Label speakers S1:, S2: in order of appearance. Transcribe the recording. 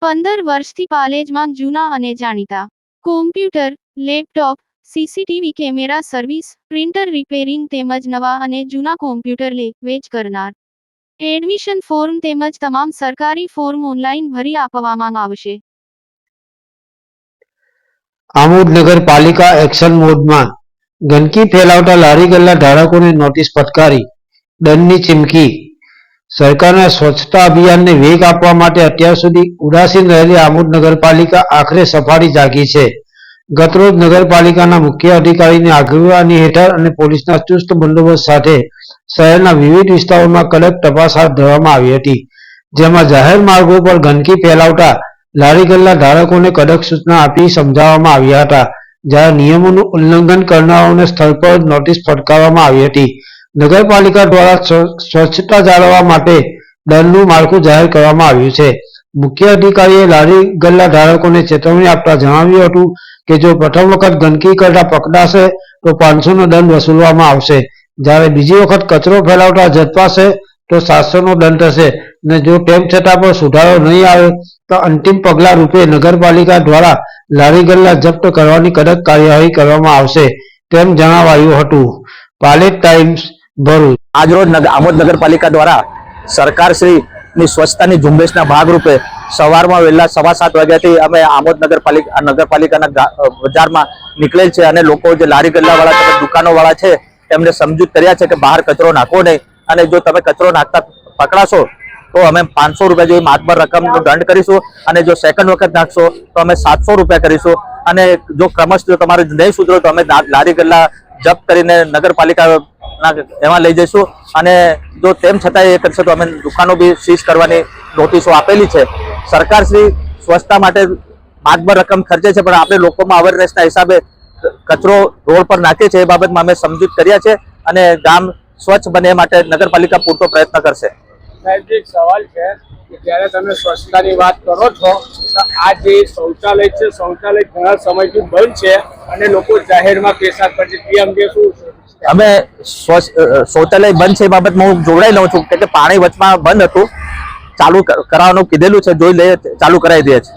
S1: 15 વર્ષથી પાલેજમાં જૂના અને જાણીતા computer, laptop, CCTV camera service, printer repairing તેમજ નવા અને જૂના કોમ્પ્યુટર લે વેચ કરનાર. એડમિશન ફોર્મ તેમજ તમામ સરકારી ફોર્મ ઓનલાઈન ભરી આપવામાં આવશે.
S2: આમોદ નગરપાલિકા એક્શન મોડમાં ગંદકી ફેલાવતા લારી ગલ્લા ધારકોને નોટિસ ફટકારી, દંડની ચીમકી. સરકારના સ્વચ્છતા અભિયાનને વેગ આપવા માટે અત્યાર સુધી ઉદાસીન રહેલી આમોદ નગરપાલિકા આખરે સફાળી જાગી છે. ગતરોજ નગરપાલિકાના મુખ્ય અધિકારીની આગેવાની હેઠળ અને પોલીસના ચુસ્ત બંદોબસ્ત સાથે શહેરના વિવિધ વિસ્તારોમાં કડક તપાસ હાથ ધરવામાં આવી હતી, જેમાં જાહેર માર્ગો પર ગંદકી ફેલાવતા લારી ગલ્લા ધારકોને કડક સૂચના આપી સમજાવવામાં આવ્યા હતા, જ્યારે નિયમોનું ઉલ્લંઘન કરનારાઓને સ્થળ પર નોટિસ ફટકારવામાં આવી હતી. નગરપાલિકા દ્વારા સ્વચ્છતા જાળવવા માટે દંડનું માળખું જાહેર કરવામાં આવ્યું છે. મુખ્ય અધિકારીએ લારી ગલ્લા ધારકોને ચેતવણી આપતા જણાવ્યું હતું કે જો પ્રથમ વખત ગંદકી કરતા પકડાશે તો 500નો દંડ વસૂલવામાં આવશે, જ્યારે બીજી વખત કચરો ફેલાવતા ઝડપાશે તો 700નો દંડ થશે અને જો તેમ છતાં પણ સુધારો નહીં આવે તો અંતિમ પગલા રૂપે નગરપાલિકા દ્વારા લારી ગલ્લા જપ્ત કરવાની કડક કાર્યવાહી કરવામાં આવશે તેમ જણાવાયું હતું. પાલેજ ટાઈમ્સ, ભરૂચ.
S3: આજરોજ આમોદ નગરપાલિકા દ્વારા સરકારશ્રીની સ્વચ્છતાની ઝુંબેશના ભાગરૂપે સવારમાં વહેલા 7:15 વાગ્યાથી અમે આમોદ નગરપાલિકાના બજારમાં નીકળેલ છે અને લોકો જે લારી ગલ્લાવાળા તથા દુકાનોવાળા છે તેમને સમજૂત કર્યા છે કે બહાર કચરો નાખવો નહીં અને જો તમે કચરો નાખતા પકડાશો તો અમે 500 રૂપિયા જેવી માતબર રકમનો દંડ કરીશું અને જો સેકન્ડ વખત નાખશો તો અમે 700 રૂપિયા કરીશું અને જો ક્રમશ જો તમારે નહીં સુધરો તો અમે લારી ગલ્લા જપ્ત કરીને નગરપાલિકા એમાં લઈ જઈશું અને જો તેમ છતાં એ કરશે તો અમે દુકાનો બી સીઝ કરવાની નોટિસો આપેલી છે. સરકારશ્રી સ્વચ્છતા માટે માતબર રકમ ખર્ચે છે, પણ આપણે લોકોમાં અવેરનેસના હિસાબે કચરો રોડ પર નાખે છે એ બાબતમાં અમે સમજૂત કર્યા છે અને ગામ સ્વચ્છ બને એ માટે નગરપાલિકા પૂરતો પ્રયત્ન કરશે.
S4: સાહેબ, એક સવાલ છે કે જ્યારે તમે સ્વચ્છતાની વાત કરો છો તો આ જે શૌચાલય છે, શૌચાલય ઘણા સમયથી બંધ છે અને લોકો જાહેરમાં પેશાબ કરે છે, તે અંગે શું?
S3: અમે શૌચાલય બંધ છે એ બાબતમાં હું જોડાઈ લઉં છું કે પાણી વચમાં બંધ હતું, ચાલુ કરાવવાનું કીધેલું છે, જોઈ લઈએ, ચાલુ કરાવી દે છે.